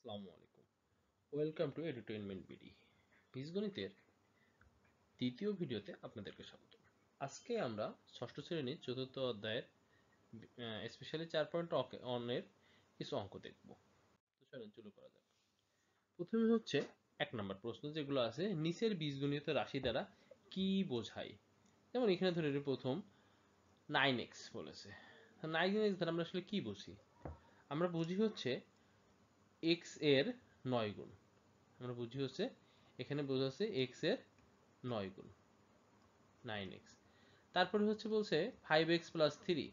আসসালামু আলাইকুম। Welcome to edutainment BD. বীজগণিতের দ্বিতীয় ভিডিওতে আপনাদেরকে স্বাগত। আজকে আমরা ষষ্ঠ শ্রেণীর চতুর্থ অধ্যায়ের স্পেশালি 4.1 এর কিছু অঙ্ক দেখব। তো চলুন শুরু করা যাক। প্রথমে হচ্ছে 1 নম্বর প্রশ্ন, যেগুলো আছে নিচের বীজগণিত রাশি দ্বারা কি বোঝায়। যেমন এখানে ধরে প্রথম 9x বলেছে। 9x দ্বারা আমরা আসলে কি বুঝি? আমরা বুঝি হচ্ছে x এর 9 গুণ। আমরা বুঝি হচ্ছে এখানে বোঝাচ্ছে x এর 9 গুণ 9x। তারপরে হচ্ছে বলছে 5x প্লাস 3।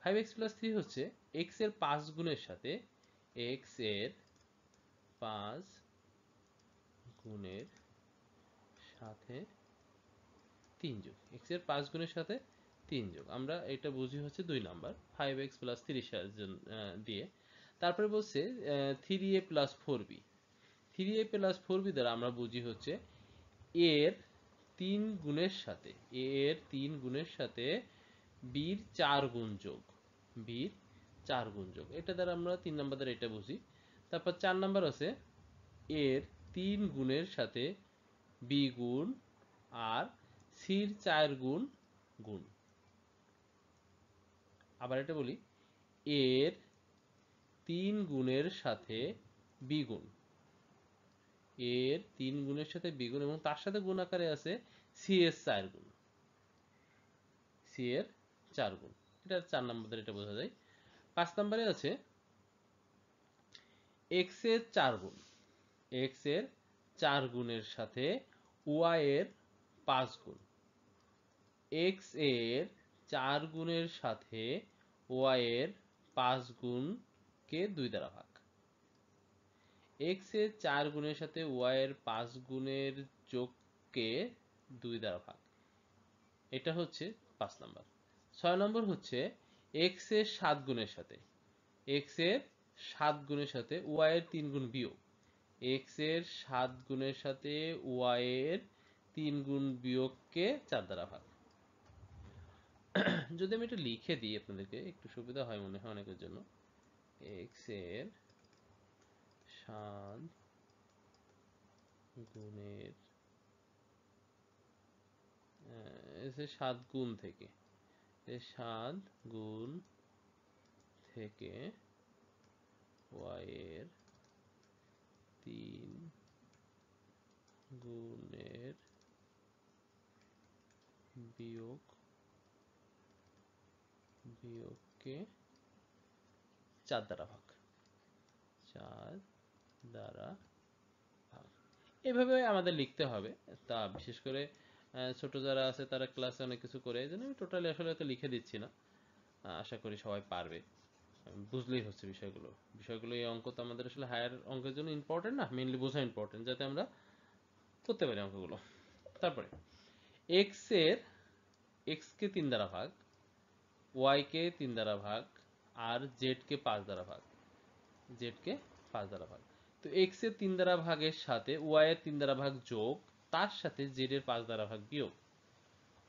5x প্লাস 3 হচ্ছে x এর 5 গুণের সাথে x এর 5 গুণের সাথে 3 যোগ। x এর 5 গুণের সাথে 3 যোগ। আমরা এটা বুঝি হচ্ছে 2 নাম্বার 5x প্লাস 3 দিয়ে। তারপরে বলছে 3a plus 4b। 3a plus 4b দ্বারা আমরা বুঝি হচ্ছে এর 3 গুণের সাথে বির 4 গুণ যোগ। বির 4 গুণ যোগ, এটা দ্বারা আমরা 3 নাম্বার দ্বারা এটা বুঝি। তারপর 4 নাম্বার আছে এর 3 গুণের সাথে বি গুণ আর সির 4 গুণ গুণ। আবার এটা বলি, এর 3 গুণের সাথে বি গুণ, এর 3 গুণের সাথে বি গুণ এবং তার সাথে গুণ আকারে আছে সি এর 4 গুণ। সি এর 4 গুণ, এটা 4 নাম্বার এটা বোঝা যায়। 5 নাম্বারে আছে এক্স এর 4 গুণ। এক্স এর 4 গুণের সাথে ওয়াই এর 5 গুণ। এক্স এর 4 গুণের সাথে ওয়াই এর 5 গুণকে 2 দ্বারা ভাগ। এক্স এর 4 গুণের সাথে ওয়াই এর 5 গুণের যোগকে 2 দ্বারা ভাগ। এটা হচ্ছে 5 নাম্বার। 6 নম্বর হচ্ছে এক্স এর 7 গুণের সাথে ওয়াই এর 3 গুণ বিয়োগ। এক্স এর 7 গুণের সাথে ওয়াই এর 3 গুণ বিয়োগকে 4 দ্বারা ভাগ। যদি আমি এটা লিখে দিই আপনাদেরকে একটু সুবিধা হয় মনে হয় অনেকের জন্য। এক্স এর 7 গুণের 7 গুণ থেকে 7 গুণ থেকে ওয়াই এর 3 গুণের বিয়োগকে 4 দ্বারা ভাগ। 4 দ্বারা ভাগ, এভাবে আমাদের লিখতে হবে। তা বিশেষ করে ছোট যারা আছে তারা ক্লাসে অনেক কিছু করে, এই জন্য আমি টোটালি আসলে তো লিখে দিচ্ছি না। আশা করি সবাই পারবে, বুঝলেই হচ্ছে বিষয়গুলো। এই অঙ্ক তো আমাদের আসলে হায়ার অঙ্কের জন্য ইম্পর্টেন্ট না, মেইনলি বোঝা ইম্পর্টেন্ট, যাতে আমরা করতে পারি অঙ্কগুলো। তারপরে এক্স এর এক্স কে 3 দ্বারা ভাগ, ওয়াই কে 3 দ্বারা ভাগ আর জেড কে 5 দ্বারা ভাগ। জেড কে 5 দ্বারা ভাগ। তো এক্স এর 3 দ্বারা ভাগের সাথে ওয়াই এর 3 দ্বারা ভাগ যোগ, তার সাথে জেড এর 5 দ্বারা ভাগ বিয়োগ।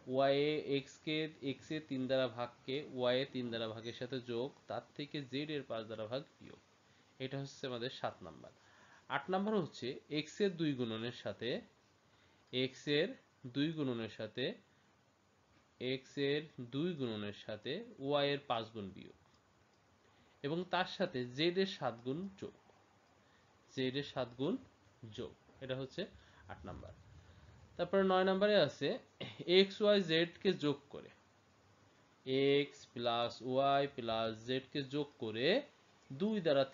ওয়াই এ এক্স এর 3 দ্বারা ভাগকে ওয়াই এর 3 দ্বারা ভাগের সাথে যোগ, তার থেকে জেড এর 5 দ্বারা ভাগ বিয়োগ। এটা হচ্ছে আমাদের 7 নাম্বার। 8 নাম্বার হচ্ছে এক্স এর 2 গুণনের সাথে এক্স এর 2 গুণনের সাথে এক্স এর 2 গুণনের সাথে ওয়াই এর 5 গুণ বিয়োগ এবং তার সাথে জেড এর 7 গুণ যোগ। জেড এর 7 গুণ যোগ, এটা হচ্ছে 8 নাম্বার। তারপরে 9 নাম্বারে আছে এক্স ওয়াই জেড কে যোগ করে, X plus Y plus Z কে যোগ করে 2/3 দ্বারা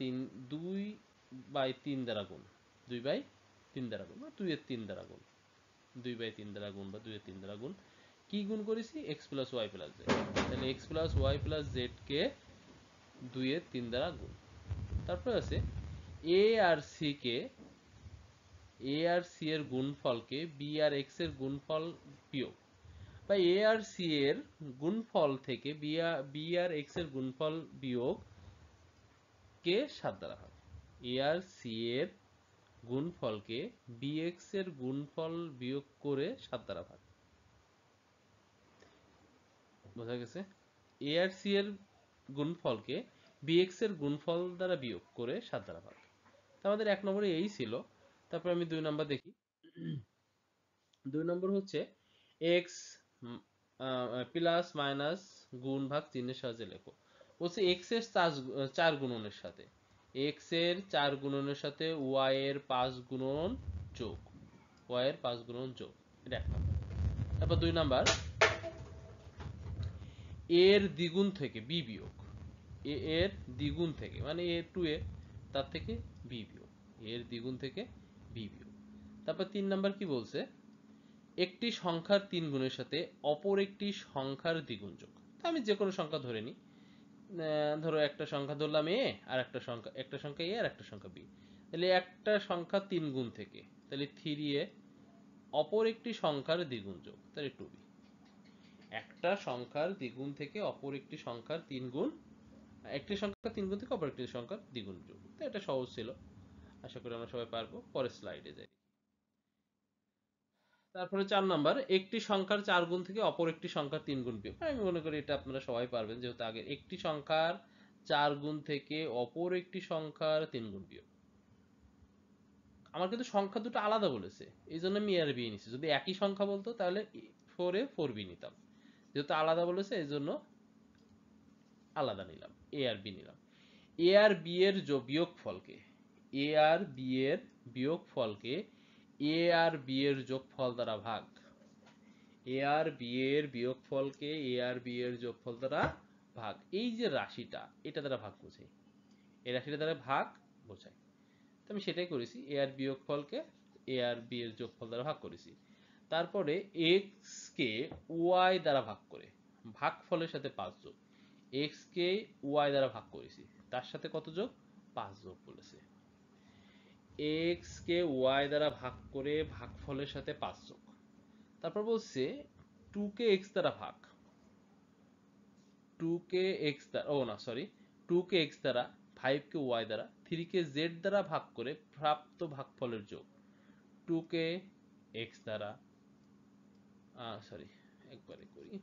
গুণ। 2/3 দ্বারা গুণ বা 2 এর 3 দ্বারা গুণ। 2/3 দ্বারা গুণ বা 2 এর 3 দ্বারা গুণ। কি গুণ করেছি? X plus Y plus Z. তাহলে X plus Y plus Z কে 2 এর 3 দ্বারা গুণ। তারপর আছে এ আর সি কে, এ আর সি এর গুণফলকে বি আর এক্স এর গুণফল বিয়োগ, বা এ আর সি এর গুণফল থেকে বি আর এক্স এর গুণফল বিয়োগ কে 7 দ্বারা ভাগ। এ আর সি এর গুণফলকে বি এক্স এর গুণফল বিয়োগ করে 7 দ্বারা ভাগ। বোঝা গেছে? এ আর সি এর গুণফলকে বি এক্স এর গুণফল দ্বারা বিয়োগ করে 7 দ্বারা ভাগ। তো আমাদের 1 নম্বরে এই ছিল। তারপর আমি 2 নাম্বার দেখি। 2 নম্বর হচ্ছে এক্স প্লাস মাইনাস গুণ ভাগ চিহ্নের সাহায্যে লেখো। বলছে এক্স এর 4 গুণনের সাথে, এক্স এর 4 গুণনের সাথে ওয়াই এর 5 গুণন যোগ, ওয়াই এর 5 গুণন যোগ, এটা 1 নম্বর। তারপর 2 নাম্বার এর দ্বিগুণ থেকে বি বিয়োগ, এ এর দ্বিগুণ থেকে মানে এ টু এ, তার থেকে বি বিয়োগ, এর দ্বিগুণ থেকে বি বিয়োগ। তারপর 3 নাম্বার কি বলছে, একটি সংখ্যার 3 গুণের সাথে অপর একটি সংখ্যার দ্বিগুণ যোগ। তো আমি যে কোনো সংখ্যা ধরে নিই, ধরো একটা সংখ্যা ধরলাম এ, আর একটা সংখ্যা এ আর একটা সংখ্যা বি। তাহলে একটা সংখ্যা 3 গুণ থেকে, তাহলে 3a, অপর একটি সংখ্যার দ্বিগুণ যোগ, তাহলে 2b। একটা সংখ্যার দ্বিগুণ থেকে অপর একটি সংখ্যার 3 গুণ, একটি সংখ্যার 3 গুণ থেকে অপর একটি সংখ্যার দ্বিগুণ যোগ। তো এটা সহজ ছিল, আশা করি আমরা সবাই পারবো। পরের স্লাইডে যাই। তারপরে 4 নাম্বার, একটি সংখ্যার 4 গুণ থেকে অপর একটি সংখ্যার 3 গুণ বিয়োগ। আমি মনে করি এটা আপনারা সবাই পারবেন, যেহেতু আগে একটি সংখ্যার 4 গুণ থেকে অপর একটি সংখ্যার 3 গুণ বিয়োগ। আমার কিন্তু সংখ্যা দুটো আলাদা বলেছে, এই জন্য আমি এ আর বি নিছি। যদি একই সংখ্যা বলতো তাহলে 4a 4b নিতাম, যেহেতু আলাদা বলেছে এই জন্য আলাদা নিলাম, এ আর বি নিলাম। এ আর বি এর বিয়োগফলকে, এ আর বি এর বিয়োগফলকে এ আর বি এর যোগফল দ্বারা ভাগ, এ আর বি এর বিয়োগফলকে এ আর বি এর যোগফল দ্বারা ভাগ। এই যে রাশিটা, এটা দ্বারা ভাগ বোঝাই, এই রাশিটা দ্বারা ভাগ বোঝাই। তো আমি সেটাই করেছি, এ আর বিয়োগফলকে এ আর বি এর যোগফল দ্বারা ভাগ করেছি। তারপরে এক্স কে ওয়াই দ্বারা ভাগ করে ভাগফলের সাথে 5 যোগ, এক্স কে ওয়াই দ্বারা ভাগ করেছি, তার সাথে কত যোগ, 5 যোগ বলেছে। এক্স কে ওয়াই দ্বারা ভাগ করে ভাগফলের সাথে 5 যোগ। তারপর বলছে 2 কে এক্স দ্বারা ভাগ, 2 কে এক্স দ্বারা, ও না সরি, 2 কে এক্স দ্বারা, 5 কে ওয়াই দ্বারা, 3 কে জেড দ্বারা ভাগ করে প্রাপ্ত ভাগফলের যোগ। 2 কে এক্স দ্বারা, সরি একবারে করি,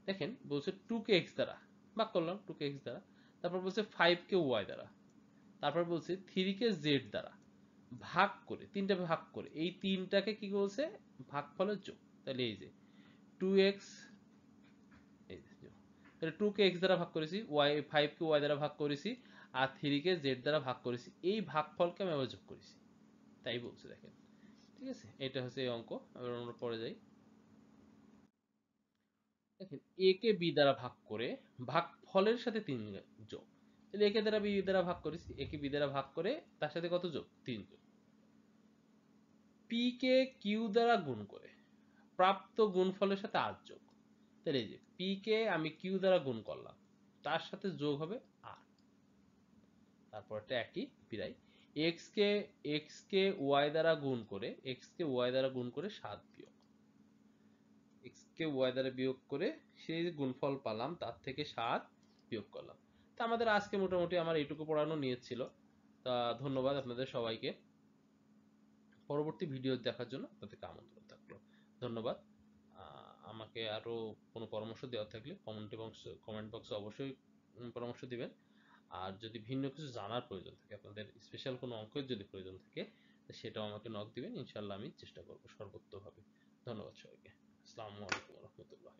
দেখেন বলছে 2 কে এক্স দ্বারা ভাগ করলাম, 2 কে এক্স দ্বারা। তারপর বলছে 5 কে ওয়াই দ্বারা, তারপর বলছে 3 কে জেড দ্বারা ভাগ করে, তিনটা ভাগ করে, এই তিনটাকে কি বলছে, ভাগফলের যোগ। তাহলে এই যে 2x, এই যে তাহলে 2 কে x দ্বারা ভাগ করেছি, y 5 কে y দ্বারা ভাগ করেছি, আর 3 কে z দ্বারা ভাগ করেছি, এই ভাগফলকে আমি আবার যোগ করেছি, তাই বলছে দেখেন। ঠিক আছে, এটা হচ্ছে এই অঙ্ক। এবার আমরা পরে যাই। দেখেন a কে b দ্বারা ভাগ করে ভাগফলের সাথে 3 যোগ। তাহলে a কে দ্বারা b দ্বারা ভাগ করেছি, a কে b দ্বারা ভাগ করে তার সাথে কত যোগ, 3 যোগ। p কে q দ্বারা গুণ করে প্রাপ্ত গুণফলের সাথে 8 যোগ। তাহলে এই যে p কে আমি q দ্বারা গুণ করলাম, তার সাথে যোগ হবে 8। তারপরটা একই বিরাই, x কে y দ্বারা গুণ করে, x কে y দ্বারা গুণ করে 7 বিয়োগ, x কে y দ্বারা বিয়োগ করে সেই গুণফল পালাম, তার থেকে 7 বিয়োগ করলাম। তা আমাদের আজকে মোটামুটি আমার এইটুকু পড়ানো নিয়ে ছিল। তা ধন্যবাদ আপনাদের সবাইকে। পরবর্তী ভিডিও দেখার জন্য আপনাদেরকে আমন্ত্রণ থাকলো। ধন্যবাদ। আমাকে আরো কোনো পরামর্শ দেওয়ার থাকলে কমেন্ট বক্সে অবশ্যই পরামর্শ দিবেন। আর যদি ভিন্ন কিছু জানার প্রয়োজন থাকে, আপনাদের স্পেশাল কোনো অঙ্কের যদি প্রয়োজন থাকে, সেটাও আমাকে নক দিবেন, ইনশাল্লাহ আমি চেষ্টা করবো সর্বোত্তভাবে। ধন্যবাদ সবাইকে। আসসালামু আলাইকুম রহমতুল্লাহ।